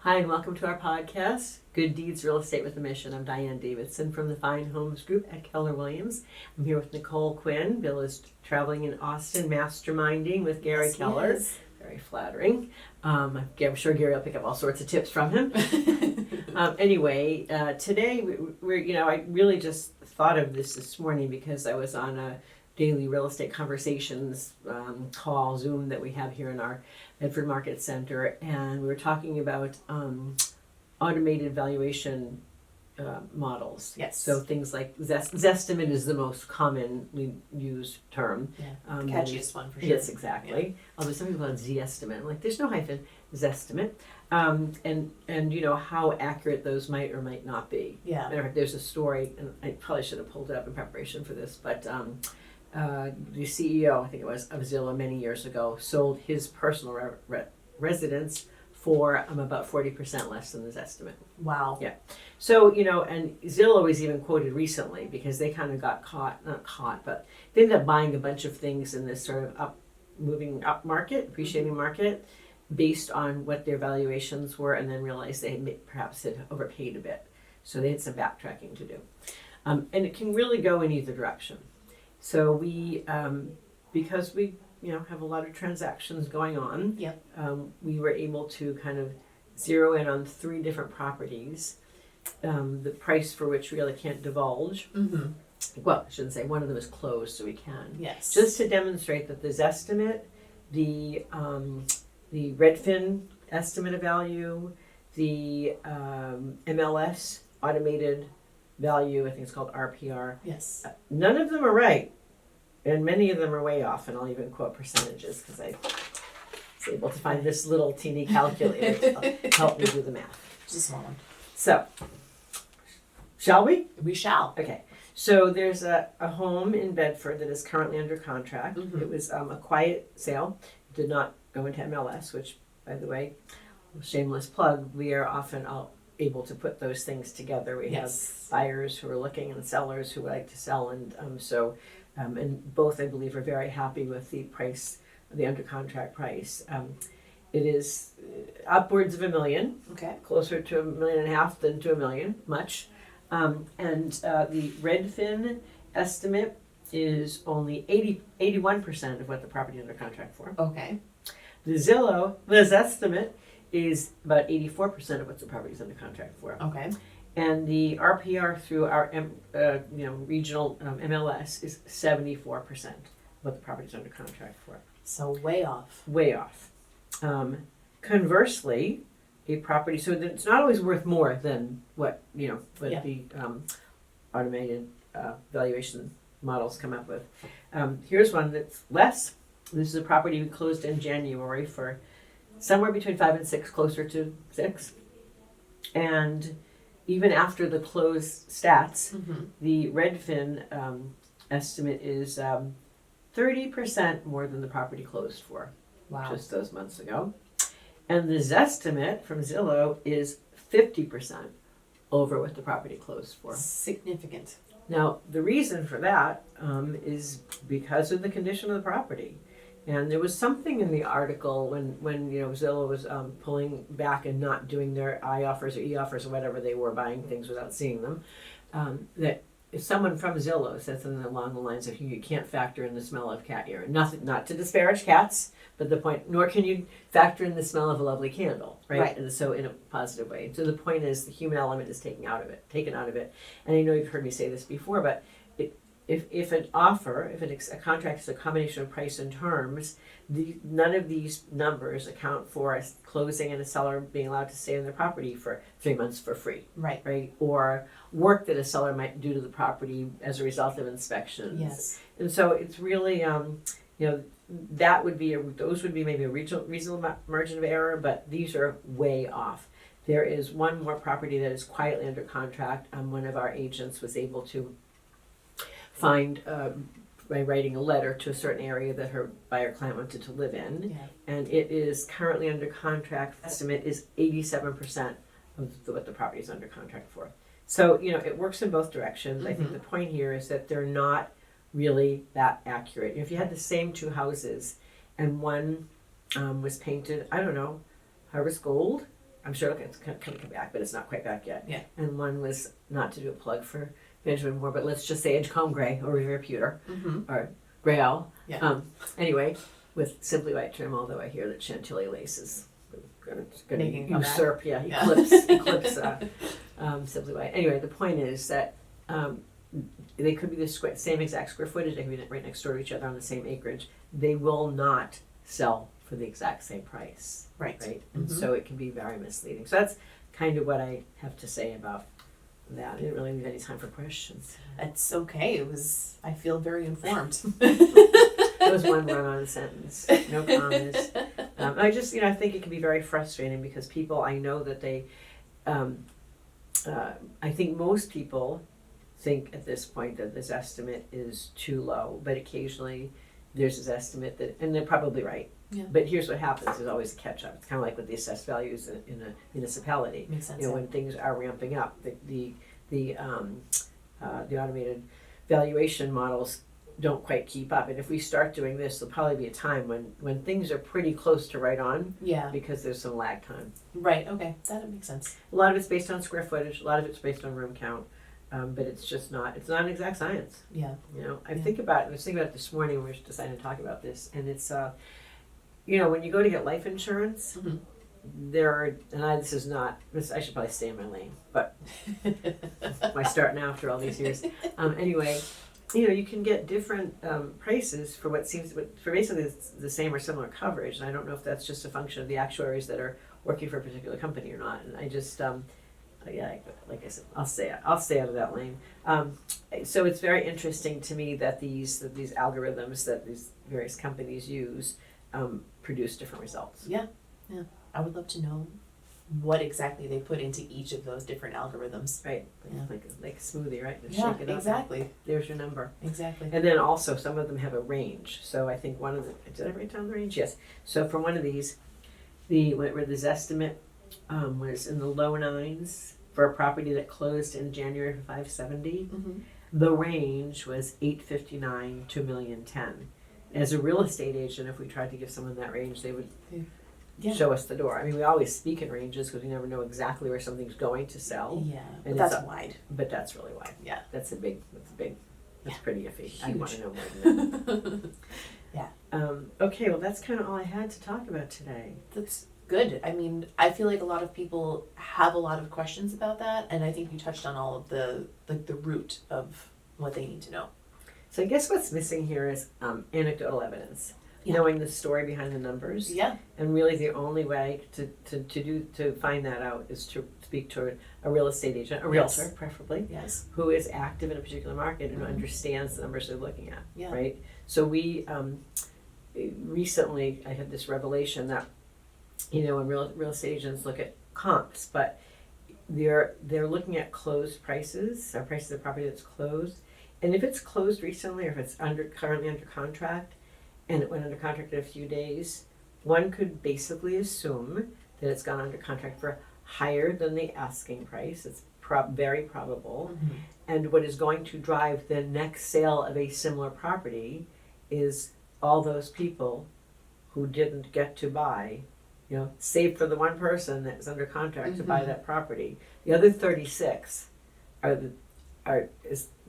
Hi, and welcome to our podcast, Good Deeds Real Estate with a Mission. I'm Diane Davidson from the Fine Homes Group at Keller Williams. I'm here with Nicole Quinn. Bill is traveling in Austin, masterminding with Gary Keller. Very flattering. I'm sure Gary will pick up all sorts of tips from him. Today I really just thought of this morning because I was on a daily real estate conversations call, Zoom, that we have here in our Bedford Market Center, and we were talking about automated valuation models. Yes. So things like Zestimate is the most commonly used term. Yeah. Catchiest one for sure. Yes, exactly. Yeah. Although some people call it Z-estimate. I'm like, there's no hyphen, Zestimate. And you know how accurate those might or might not be. Yeah. Matter of fact, there's a story, and I probably should have pulled it up in preparation for this, but the CEO, I think it was, of Zillow many years ago, sold his personal residence for about 40% less than his estimate. Wow. Yeah. So, and Zillow was even quoted recently because they kind of but they ended up buying a bunch of things in this sort of moving up market, appreciating market, based on what their valuations were, and then realized they perhaps had overpaid a bit. So they had some backtracking to do. And it can really go in either direction. So we, because we, have a lot of transactions going on, Yep. We were able to kind of zero in on 3 different properties, the price for which we really can't divulge. Mm-hmm. Well, I shouldn't say, one of them is closed, so we can. Yes. Just to demonstrate that the Zestimate, the Redfin estimate of value, the MLS automated value, I think it's called RPR. Yes. None of them are right, and many of them are way off, and I'll even quote percentages because I was able to find this little teeny calculator to help me do the math. Just a small one. So, shall we? We shall. Okay. So there's a home in Bedford that is currently under contract. Mm-hmm. It was a quiet sale. It did not go into MLS, which, by the way, shameless plug, we are often able to put those things together. We have buyers who are looking and sellers who like to sell, and and both, I believe, are very happy with the price, the under contract price. It is upwards of $1 million, Okay. closer to $1.5 million than to $1 million, much. The Redfin estimate is only 81% of what the property is under contract for. Okay. The Zestimate is about 84% of what the property is under contract for. Okay. And the RPR through our regional MLS is 74% of what the property is under contract for. So way off. Way off. Conversely, a property, so that it's not always worth more than what the automated valuation models come up with. Here's one that's less. This is a property we closed in January for somewhere between 5 and 6, closer to 6. And even after the closed stats, Mm-hmm. the Redfin estimate is 30% more than the property closed for. Wow. Just those months ago. And the Zestimate from Zillow is 50% over what the property closed for. Significant. Now, the reason for that is because of the condition of the property. And there was something in the article when Zillow was pulling back and not doing their I offers or E offers or whatever they were, buying things without seeing them, that if someone from Zillow said something along the lines of you can't factor in the smell of cat urine, not to disparage cats, but the point, nor can you factor in the smell of a lovely candle, right? And so in a positive way. So the point is the human element is taken out of it. And I know you've heard me say this before, but if an offer, if a contract is a combination of price and terms, none of these numbers account for a closing and a seller being allowed to stay on their property for 3 months for free. Right? Or work that a seller might do to the property as a result of inspections. Yes. And so it's really, those would be maybe a reasonable margin of error, but these are way off. There is one more property that is quietly under contract. One of our agents was able to find by writing a letter to a certain area that her buyer client wanted to live in. Yeah. And it is currently under contract. Estimate is 87% of what the property is under contract for. So, it works in both directions. Mm-hmm. I think the point here is that they're not really that accurate. If you had the same 2 houses and one was painted, I don't know, harvest gold, I'm sure it's going to come back, but it's not quite back yet. Yeah. And one was, not to do a plug for Benjamin Moore, but let's just say Edgecombe Gray or Revere Pewter or Grail. Yeah. Anyway, with Simply White trim, although I hear that Chantilly lace is going Making a to comeback. usurp, Yeah. eclipse Simply White. Anyway, the point is that they could be the same exact square footage, they could be right next door to each other on the same acreage. They will not sell for the exact same price. Right. And so it can be very misleading. So that's kind of what I have to say about that. I didn't really leave any time for questions. It's okay. I feel very informed. That was one run-on sentence. No comments. I just, I think it can be very frustrating because people, I know that they, I think most people think at this point that this estimate is too low, but occasionally there's this estimate that, and they're probably right. Yeah. But here's what happens: there's always a catch-up. It's kind of like with the assessed values in a municipality. Makes sense. When things are ramping up, the automated valuation models don't quite keep up. And if we start doing this, there'll probably be a time when things are pretty close to right on Yeah. because there's some lag time. Right. Okay. That makes sense. A lot of it's based on square footage. A lot of it's based on room count. But it's just not. It's not an exact science. Yeah. I was thinking about it this morning when we were deciding to talk about this, and it's when you go to get life insurance, there are, and I should probably stay in my lane, but why start now after all these years? Anyway, you can get different prices for for basically the same or similar coverage, and I don't know if that's just a function of the actuaries that are working for a particular company or not. And I just, like I said, I'll stay out of that lane. So it's very interesting to me that these algorithms that these various companies use produce different results. Yeah. I would love to know what exactly they put into each of those different algorithms. Right. Yeah. Like a smoothie, right? Just Yeah, shake it up. exactly. There's your number. Exactly. And then also some of them have a range. So I think did I write down the range? Yes. So for one of these, where the Zestimate was in the low 9s for a property that closed in January for 570. The range was 859 to $1,010,000. As a real estate agent, if we tried to give someone that range, they would show us the door. I mean, we always speak in ranges because we never know exactly where something's going to sell. Yeah, And but that's wide. But that's really wide. Yeah. That's pretty iffy. Huge. I want to know more than that. Yeah. Okay, well that's kind of all I had to talk about today. That's good. I mean, I feel like a lot of people have a lot of questions about that, and I think you touched on all of the root of what they need to know. So I guess what's missing here is anecdotal evidence. Yeah. Knowing the story behind the numbers. Yeah. And really the only way to find that out is to speak to a real estate agent, a realtor preferably, Yes. who is active in a particular market and who understands the numbers they're looking at. Yeah. Right? So we recently I had this revelation that when real estate agents look at comps, but they're looking at closed prices, or prices of property that's closed. And if it's closed recently, or if it's currently under contract, and it went under contract in a few days, one could basically assume that it's gone under contract for higher than the asking price. It's very probable. And what is going to drive the next sale of a similar property is all those people who didn't get to buy, save for the one person that's under contract to buy that property. The other 36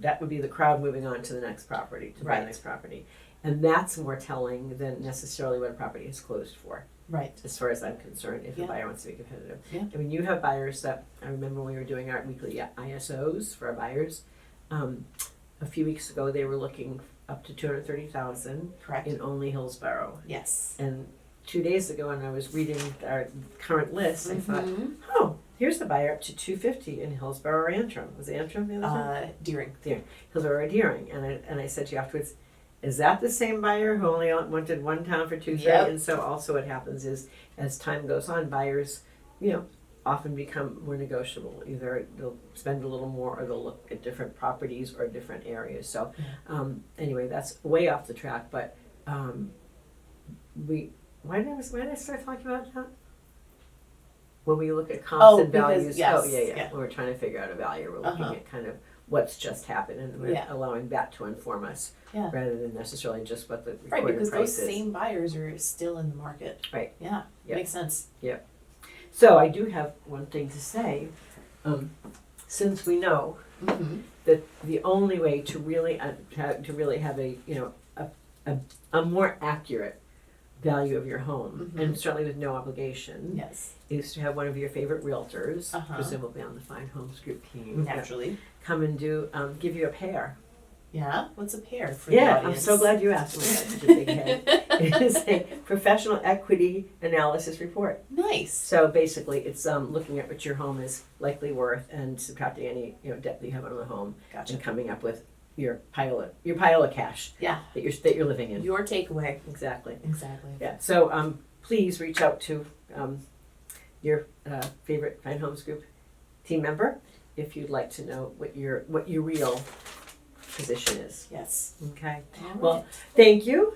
that would be the crowd moving on to the next property, to buy the next property. And that's more telling than necessarily what a property is closed for. Right. As far as I'm concerned, if a buyer wants to be competitive. Yeah. I mean, you have buyers that, I remember when we were doing our weekly ISOs for our buyers, a few weeks ago they were looking up to $230,000 Correct. in only Hillsborough. Yes. And 2 days ago when I was reading our current list, I thought, Mm-hmm. here's the buyer up to $250 in Hillsborough or Antrim. Was it Antrim the other time? Deering. Hillsborough or Deering. And I said to you afterwards, is that the same buyer who only wanted one town for $230? Yep. And so also what happens is, as time goes on, buyers, often become more negotiable. Either they'll spend a little more, or they'll look at different properties or different areas. So, anyway, that's way off the track. But why did I start talking about that? When we look at comps and values. Yes, Yeah. When we're trying to figure out a value, we're looking at kind of what's just happened, and we're allowing that to inform us rather than necessarily just what the recorded because price those is. same buyers are still in the market. Right. Yeah. Yep. Makes sense. So I do have one thing to say. Since we know Mm-hmm. that the only way to really have a a more accurate value of your home, Mhm. and certainly with no obligation, Yes. is to have one of your favorite realtors, Uh-huh. presumably on the Fine Homes Group team, Naturally. come and give you a pair. Yeah. What's a pair for Yeah, the I'm audience? so glad you asked. Oh my God, such a big head. It is a professional equity analysis report. Nice. So basically, it's looking at what your home is likely worth and subtracting any debt that you have on the home, Gotcha. and coming up with your pile of cash Yeah. that you're living in. Your takeaway. Exactly. Exactly. Yeah. So please reach out to your favorite Fine Homes Group team member if you'd like to know what your real position is. Yes. Okay. All Well, right. thank you.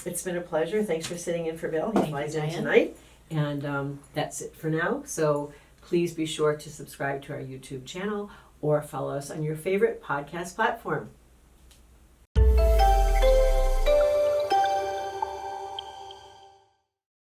It's been a pleasure. Thanks for sitting in for Bill. He Thank flies you, in Diane. tonight. And that's it for now. So please be sure to subscribe to our YouTube channel or follow us on your favorite podcast platform.